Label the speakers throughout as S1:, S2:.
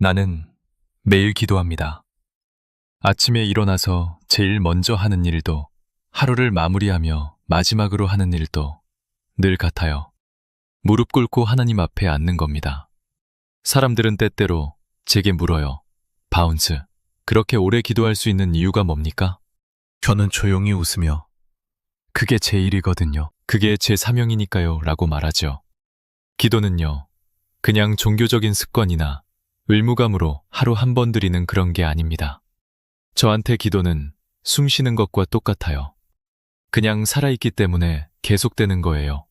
S1: 나는 매일 기도합니다. 아침에 일어나서 제일 먼저 하는 일도, 하루를 마무리하며 마지막으로 하는 일도 늘 같아요. 무릎 꿇고 하나님 앞에 앉는 겁니다. 사람들은 때때로 제게 물어요. 바운스, 그렇게 오래 기도할 수 있는 이유가 뭡니까? 저는 조용히 웃으며 그게 제 일이거든요. 그게 제 사명이니까요 라고 말하죠. 기도는요, 그냥 종교적인 습관이나 의무감으로 하루 한 번 드리는 그런 게 아닙니다. 저한테 기도는 숨 쉬는 것과 똑같아요. 그냥 살아있기 때문에 계속되는 거예요.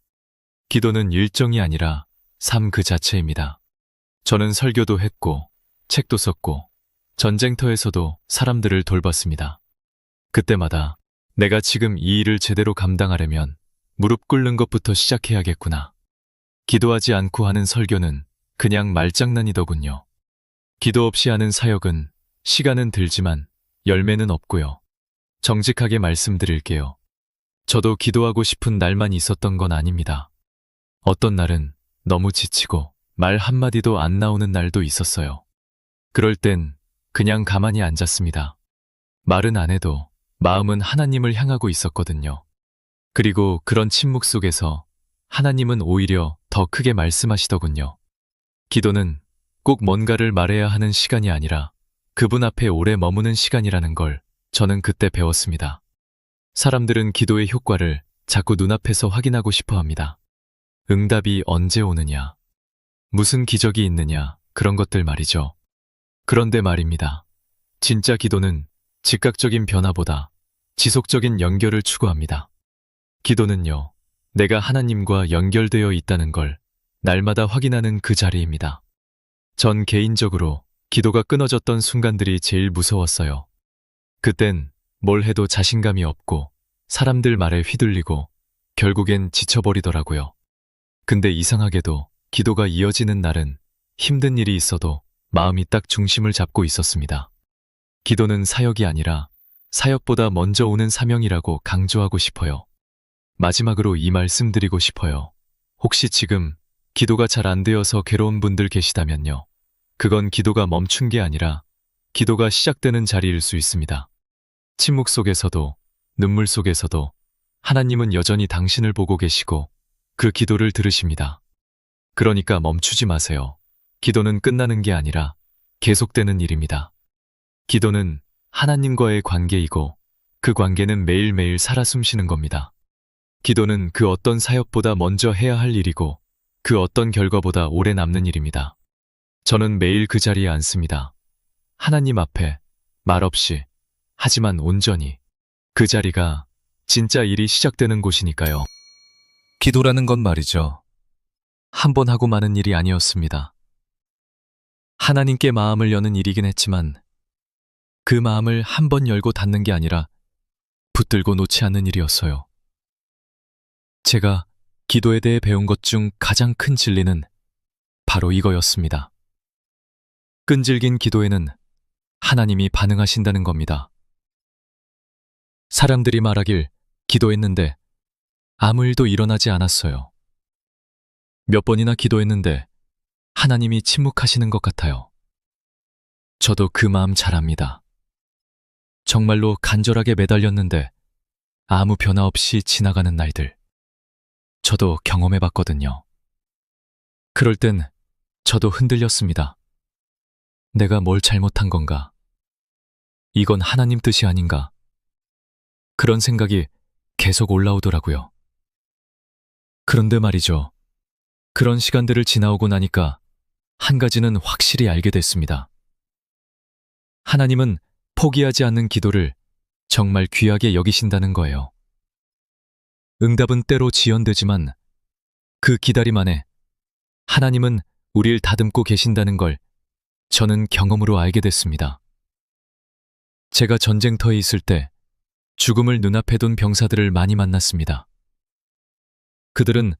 S1: 기도는 일정이 아니라 삶 그 자체입니다. 저는 설교도 했고, 책도 썼고, 전쟁터에서도 사람들을 돌봤습니다. 그때마다 내가 지금 이 일을 제대로 감당하려면 무릎 꿇는 것부터 시작해야겠구나. 기도하지 않고 하는 설교는 그냥 말장난이더군요. 기도 없이 하는 사역은 시간은 들지만 열매는 없고요. 정직하게 말씀드릴게요. 저도 기도하고 싶은 날만 있었던 건 아닙니다. 어떤 날은 너무 지치고 말 한마디도 안 나오는 날도 있었어요. 그럴 땐 그냥 가만히 앉았습니다. 말은 안 해도 마음은 하나님을 향하고 있었거든요. 그리고 그런 침묵 속에서 하나님은 오히려 더 크게 말씀하시더군요. 기도는 꼭 뭔가를 말해야 하는 시간이 아니라 그분 앞에 오래 머무는 시간이라는 걸 저는 그때 배웠습니다. 사람들은 기도의 효과를 자꾸 눈앞에서 확인하고 싶어 합니다. 응답이 언제 오느냐, 무슨 기적이 있느냐, 그런 것들 말이죠. 그런데 말입니다. 진짜 기도는 즉각적인 변화보다 지속적인 연결을 추구합니다. 기도는요, 내가 하나님과 연결되어 있다는 걸 날마다 확인하는 그 자리입니다. 전 개인적으로 기도가 끊어졌던 순간들이 제일 무서웠어요. 그땐 뭘 해도 자신감이 없고 사람들 말에 휘둘리고 결국엔 지쳐버리더라고요. 근데 이상하게도 기도가 이어지는 날은 힘든 일이 있어도 마음이 딱 중심을 잡고 있었습니다. 기도는 사역이 아니라 사역보다 먼저 오는 사명이라고 강조하고 싶어요. 마지막으로 이 말씀 드리고 싶어요. 혹시 지금 기도가 잘 안 되어서 괴로운 분들 계시다면요. 그건 기도가 멈춘 게 아니라 기도가 시작되는 자리일 수 있습니다. 침묵 속에서도 눈물 속에서도 하나님은 여전히 당신을 보고 계시고 그 기도를 들으십니다. 그러니까 멈추지 마세요. 기도는 끝나는 게 아니라 계속되는 일입니다. 기도는 하나님과의 관계이고 그 관계는 매일매일 살아 숨쉬는 겁니다. 기도는 그 어떤 사역보다 먼저 해야 할 일이고 그 어떤 결과보다 오래 남는 일입니다. 저는 매일 그 자리에 앉습니다. 하나님 앞에 말없이 하지만 온전히. 그 자리가 진짜 일이 시작되는 곳이니까요. 기도라는 건 말이죠. 한 번 하고 마는 일이 아니었습니다. 하나님께 마음을 여는 일이긴 했지만 그 마음을 한 번 열고 닫는 게 아니라 붙들고 놓지 않는 일이었어요. 제가 기도에 대해 배운 것 중 가장 큰 진리는 바로 이거였습니다. 끈질긴 기도에는 하나님이 반응하신다는 겁니다. 사람들이 말하길 기도했는데 아무 일도 일어나지 않았어요. 몇 번이나 기도했는데 하나님이 침묵하시는 것 같아요. 저도 그 마음 잘 압니다. 정말로 간절하게 매달렸는데 아무 변화 없이 지나가는 날들. 저도 경험해봤거든요. 그럴 땐 저도 흔들렸습니다. 내가 뭘 잘못한 건가? 이건 하나님 뜻이 아닌가? 그런 생각이 계속 올라오더라고요. 그런데 말이죠. 그런 시간들을 지나오고 나니까 한 가지는 확실히 알게 됐습니다. 하나님은 포기하지 않는 기도를 정말 귀하게 여기신다는 거예요. 응답은 때로 지연되지만 그 기다림 안에 하나님은 우리를 다듬고 계신다는 걸 저는 경험으로 알게 됐습니다. 제가 전쟁터에 있을 때 죽음을 눈앞에 둔 병사들을 많이 만났습니다. 그들은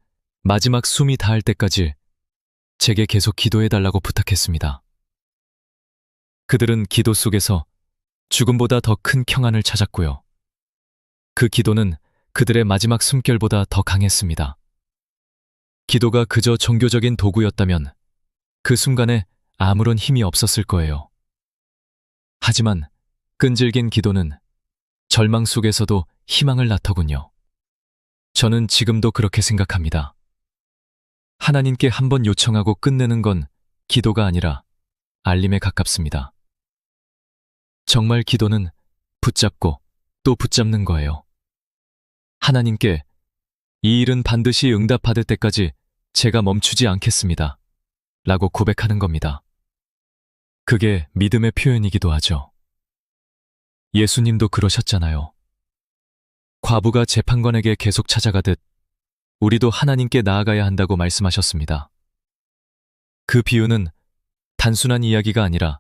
S1: 마지막 숨이 닿을 때까지 제게 계속 기도해달라고 부탁했습니다. 그들은 기도 속에서 죽음보다 더 큰 평안을 찾았고요. 그 기도는 그들의 마지막 숨결보다 더 강했습니다. 기도가 그저 종교적인 도구였다면 그 순간에 아무런 힘이 없었을 거예요. 하지만 끈질긴 기도는 절망 속에서도 희망을 낳더군요. 저는 지금도 그렇게 생각합니다. 하나님께 한번 요청하고 끝내는 건 기도가 아니라 알림에 가깝습니다. 정말 기도는 붙잡고 또 붙잡는 거예요. 하나님께 이 일은 반드시 응답받을 때까지 제가 멈추지 않겠습니다. 라고 고백하는 겁니다. 그게 믿음의 표현이기도 하죠. 예수님도 그러셨잖아요. 과부가 재판관에게 계속 찾아가듯 우리도 하나님께 나아가야 한다고 말씀하셨습니다. 그 비유는 단순한 이야기가 아니라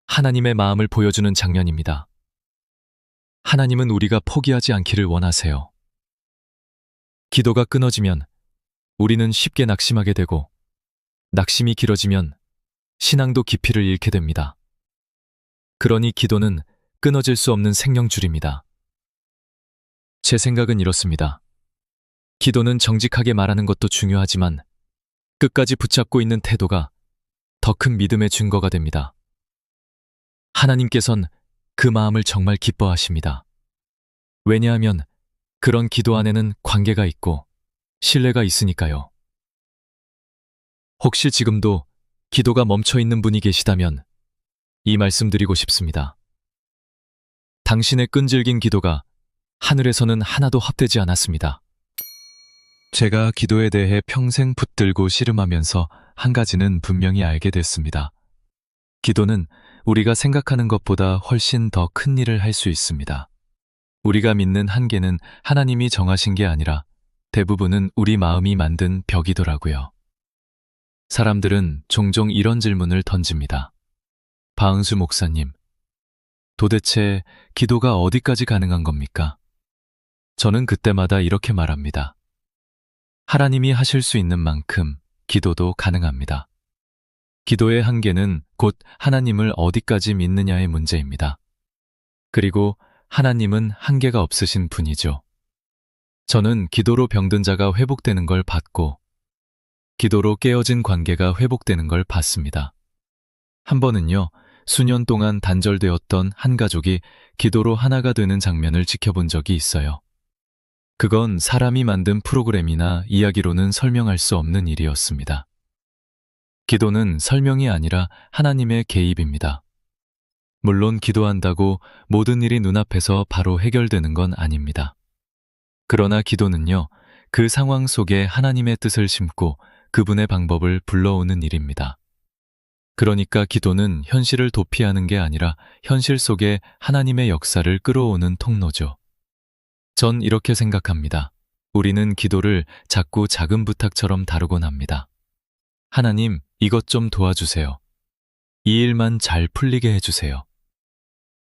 S1: 하나님의 마음을 보여주는 장면입니다. 하나님은 우리가 포기하지 않기를 원하세요. 기도가 끊어지면 우리는 쉽게 낙심하게 되고 낙심이 길어지면 신앙도 깊이를 잃게 됩니다. 그러니 기도는 끊어질 수 없는 생명줄입니다. 제 생각은 이렇습니다. 기도는 정직하게 말하는 것도 중요하지만 끝까지 붙잡고 있는 태도가 더 큰 믿음의 증거가 됩니다. 하나님께선 그 마음을 정말 기뻐하십니다. 왜냐하면 그런 기도 안에는 관계가 있고 신뢰가 있으니까요. 혹시 지금도 기도가 멈춰 있는 분이 계시다면 이 말씀 드리고 싶습니다. 당신의 끈질긴 기도가 하늘에서는 하나도 헛되지 않았습니다. 제가 기도에 대해 평생 붙들고 씨름하면서 한 가지는 분명히 알게 됐습니다. 기도는 우리가 생각하는 것보다 훨씬 더 큰 일을 할 수 있습니다. 우리가 믿는 한계는 하나님이 정하신 게 아니라 대부분은 우리 마음이 만든 벽이더라고요. 사람들은 종종 이런 질문을 던집니다. 바응수 목사님, 도대체 기도가 어디까지 가능한 겁니까? 저는 그때마다 이렇게 말합니다. 하나님이 하실 수 있는 만큼 기도도 가능합니다. 기도의 한계는 곧 하나님을 어디까지 믿느냐의 문제입니다. 그리고 하나님은 한계가 없으신 분이죠. 저는 기도로 병든 자가 회복되는 걸 봤고, 기도로 깨어진 관계가 회복되는 걸 봤습니다. 한 번은요, 수년 동안 단절되었던 한 가족이 기도로 하나가 되는 장면을 지켜본 적이 있어요. 그건 사람이 만든 프로그램이나 이야기로는 설명할 수 없는 일이었습니다. 기도는 설명이 아니라 하나님의 개입입니다. 물론 기도한다고 모든 일이 눈앞에서 바로 해결되는 건 아닙니다. 그러나 기도는요, 그 상황 속에 하나님의 뜻을 심고 그분의 방법을 불러오는 일입니다. 그러니까 기도는 현실을 도피하는 게 아니라 현실 속에 하나님의 역사를 끌어오는 통로죠. 전 이렇게 생각합니다. 우리는 기도를 자꾸 작은 부탁처럼 다루곤 합니다. 하나님, 이것 좀 도와주세요. 이 일만 잘 풀리게 해주세요.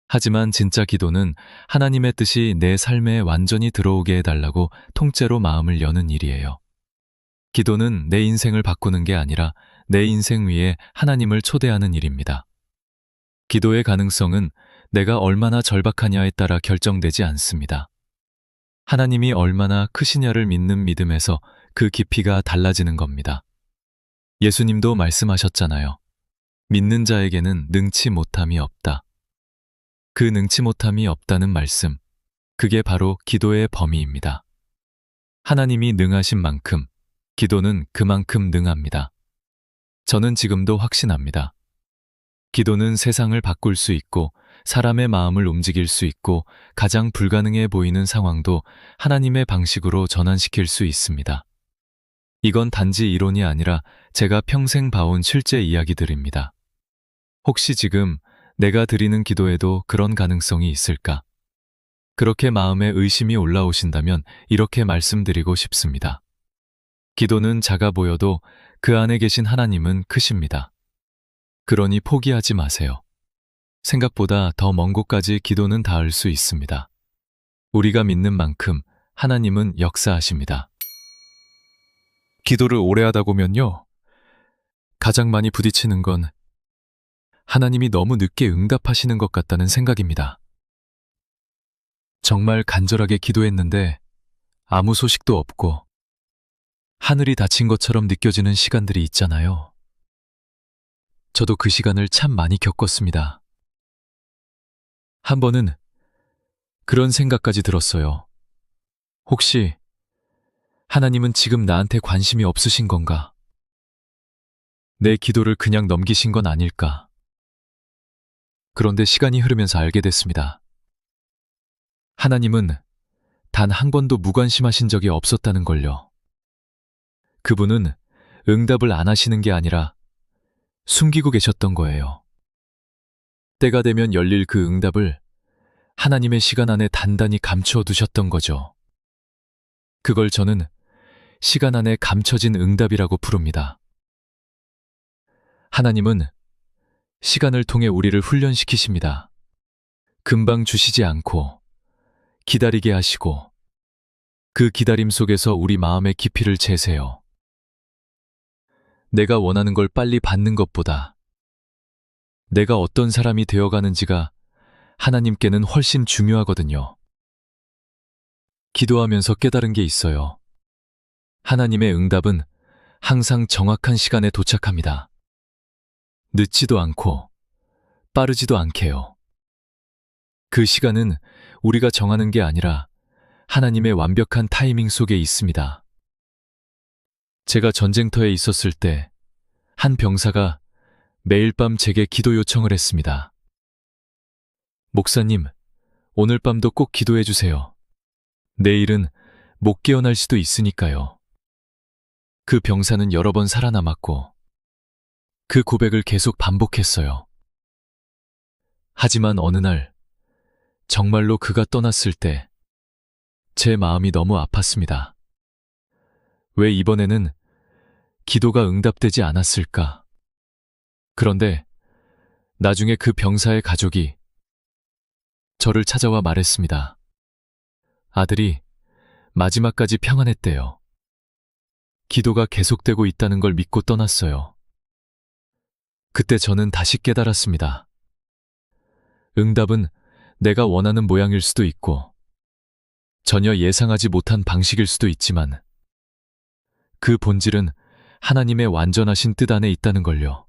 S1: 하지만 진짜 기도는 하나님의 뜻이 내 삶에 완전히 들어오게 해달라고 통째로 마음을 여는 일이에요. 기도는 내 인생을 바꾸는 게 아니라 내 인생 위에 하나님을 초대하는 일입니다. 기도의 가능성은 내가 얼마나 절박하냐에 따라 결정되지 않습니다. 하나님이 얼마나 크시냐를 믿는 믿음에서 그 깊이가 달라지는 겁니다. 예수님도 말씀하셨잖아요. 믿는 자에게는 능치 못함이 없다. 그 능치 못함이 없다는 말씀, 그게 바로 기도의 범위입니다. 하나님이 능하신 만큼 기도는 그만큼 능합니다. 저는 지금도 확신합니다. 기도는 세상을 바꿀 수 있고 사람의 마음을 움직일 수 있고 가장 불가능해 보이는 상황도 하나님의 방식으로 전환시킬 수 있습니다. 이건 단지 이론이 아니라 제가 평생 봐온 실제 이야기들입니다. 혹시 지금 내가 드리는 기도에도 그런 가능성이 있을까? 그렇게 마음에 의심이 올라오신다면 이렇게 말씀드리고 싶습니다. 기도는 작아 보여도 그 안에 계신 하나님은 크십니다. 그러니 포기하지 마세요. 생각보다 더 먼 곳까지 기도는 닿을 수 있습니다. 우리가 믿는 만큼 하나님은 역사하십니다. 기도를 오래 하다 보면요, 가장 많이 부딪히는 건 하나님이 너무 늦게 응답하시는 것 같다는 생각입니다. 정말 간절하게 기도했는데 아무 소식도 없고 하늘이 닫힌 것처럼 느껴지는 시간들이 있잖아요. 저도 그 시간을 참 많이 겪었습니다. 한 번은 그런 생각까지 들었어요. 혹시 하나님은 지금 나한테 관심이 없으신 건가? 내 기도를 그냥 넘기신 건 아닐까? 그런데 시간이 흐르면서 알게 됐습니다. 하나님은 단 한 번도 무관심하신 적이 없었다는 걸요. 그분은 응답을 안 하시는 게 아니라 숨기고 계셨던 거예요. 때가 되면 열릴 그 응답을 하나님의 시간 안에 단단히 감추어 두셨던 거죠. 그걸 저는 시간 안에 감춰진 응답이라고 부릅니다. 하나님은 시간을 통해 우리를 훈련시키십니다. 금방 주시지 않고 기다리게 하시고 그 기다림 속에서 우리 마음의 깊이를 재세요. 내가 원하는 걸 빨리 받는 것보다 내가 어떤 사람이 되어가는지가 하나님께는 훨씬 중요하거든요. 기도하면서 깨달은 게 있어요. 하나님의 응답은 항상 정확한 시간에 도착합니다. 늦지도 않고 빠르지도 않게요. 그 시간은 우리가 정하는 게 아니라 하나님의 완벽한 타이밍 속에 있습니다. 제가 전쟁터에 있었을 때 한 병사가 매일 밤 제게 기도 요청을 했습니다. 목사님, 오늘 밤도 꼭 기도해 주세요. 내일은 못 깨어날 수도 있으니까요. 그 병사는 여러 번 살아남았고 그 고백을 계속 반복했어요. 하지만 어느 날 정말로 그가 떠났을 때 제 마음이 너무 아팠습니다. 왜 이번에는 기도가 응답되지 않았을까? 그런데 나중에 그 병사의 가족이 저를 찾아와 말했습니다. 아들이 마지막까지 평안했대요. 기도가 계속되고 있다는 걸 믿고 떠났어요. 그때 저는 다시 깨달았습니다. 응답은 내가 원하는 모양일 수도 있고 전혀 예상하지 못한 방식일 수도 있지만 그 본질은 하나님의 완전하신 뜻 안에 있다는 걸요.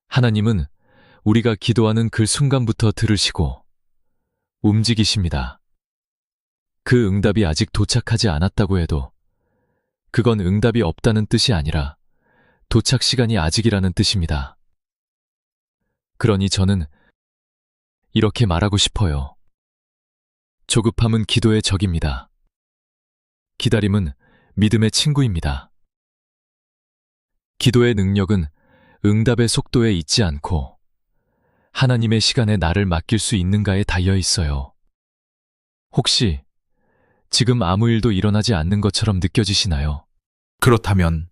S1: 하나님은 우리가 기도하는 그 순간부터 들으시고 움직이십니다. 그 응답이 아직 도착하지 않았다고 해도 그건 응답이 없다는 뜻이 아니라 도착 시간이 아직이라는 뜻입니다. 그러니 저는 이렇게 말하고 싶어요. 조급함은 기도의 적입니다. 기다림은 믿음의 친구입니다. 기도의 능력은 응답의 속도에 있지 않고 하나님의 시간에 나를 맡길 수 있는가에 달려 있어요. 혹시 지금 아무 일도 일어나지 않는 것처럼 느껴지시나요? 그렇다면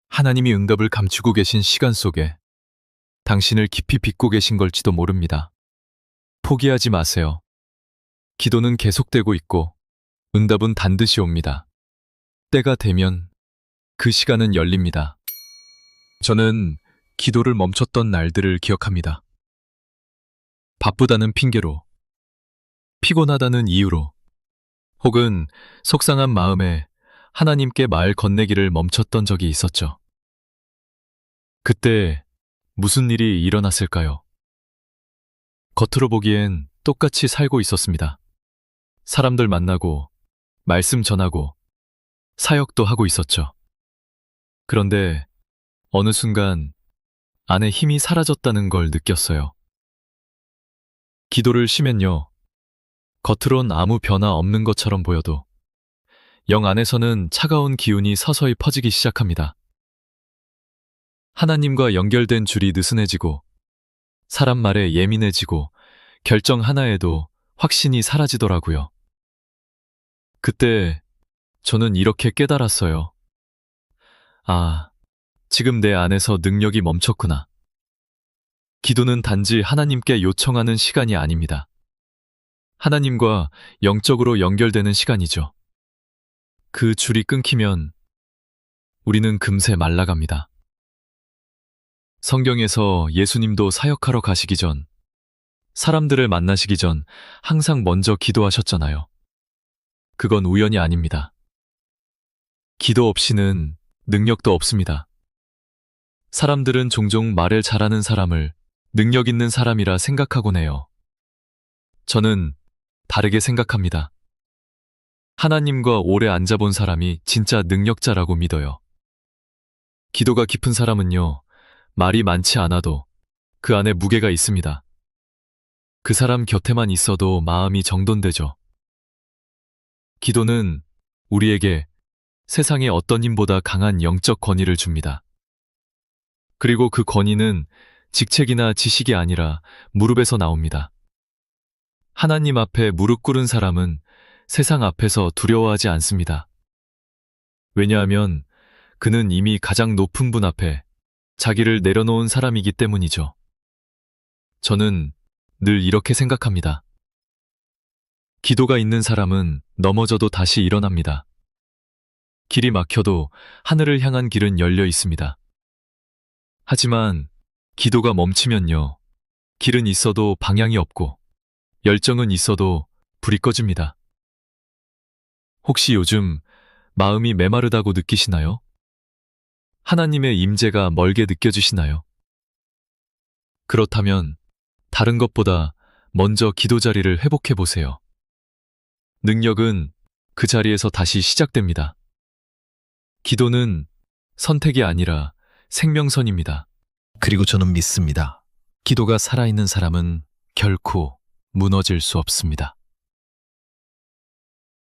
S1: 하나님이 응답을 감추고 계신 시간 속에 당신을 깊이 빚고 계신 걸지도 모릅니다. 포기하지 마세요. 기도는 계속되고 있고 응답은 반드시 옵니다. 때가 되면 그 시간은 열립니다. 저는 기도를 멈췄던 날들을 기억합니다. 바쁘다는 핑계로, 피곤하다는 이유로, 혹은 속상한 마음에 하나님께 말 건네기를 멈췄던 적이 있었죠. 그때 무슨 일이 일어났을까요? 겉으로 보기엔 똑같이 살고 있었습니다. 사람들 만나고, 말씀 전하고, 사역도 하고 있었죠. 그런데 어느 순간 안에 힘이 사라졌다는 걸 느꼈어요. 기도를 쉬면요, 겉으론 아무 변화 없는 것처럼 보여도 영 안에서는 차가운 기운이 서서히 퍼지기 시작합니다. 하나님과 연결된 줄이 느슨해지고 사람 말에 예민해지고 결정 하나에도 확신이 사라지더라고요. 그때 저는 이렇게 깨달았어요. 아, 지금 내 안에서 능력이 멈췄구나. 기도는 단지 하나님께 요청하는 시간이 아닙니다. 하나님과 영적으로 연결되는 시간이죠. 그 줄이 끊기면 우리는 금세 말라갑니다. 성경에서 예수님도 사역하러 가시기 전, 사람들을 만나시기 전 항상 먼저 기도하셨잖아요. 그건 우연이 아닙니다. 기도 없이는 능력도 없습니다. 사람들은 종종 말을 잘하는 사람을 능력 있는 사람이라 생각하곤 해요. 저는 다르게 생각합니다. 하나님과 오래 앉아본 사람이 진짜 능력자라고 믿어요. 기도가 깊은 사람은요, 말이 많지 않아도 그 안에 무게가 있습니다. 그 사람 곁에만 있어도 마음이 정돈되죠. 기도는 우리에게 세상의 어떤 힘보다 강한 영적 권위를 줍니다. 그리고 그 권위는 직책이나 지식이 아니라 무릎에서 나옵니다. 하나님 앞에 무릎 꿇은 사람은 세상 앞에서 두려워하지 않습니다. 왜냐하면 그는 이미 가장 높은 분 앞에 자기를 내려놓은 사람이기 때문이죠. 저는 늘 이렇게 생각합니다. 기도가 있는 사람은 넘어져도 다시 일어납니다. 길이 막혀도 하늘을 향한 길은 열려 있습니다. 하지만 기도가 멈추면요, 길은 있어도 방향이 없고 열정은 있어도 불이 꺼집니다. 혹시 요즘 마음이 메마르다고 느끼시나요? 하나님의 임재가 멀게 느껴지시나요? 그렇다면 다른 것보다 먼저 기도 자리를 회복해 보세요. 능력은 그 자리에서 다시 시작됩니다. 기도는 선택이 아니라 생명선입니다.
S2: 그리고 저는 믿습니다. 기도가 살아있는 사람은 결코 무너질 수 없습니다.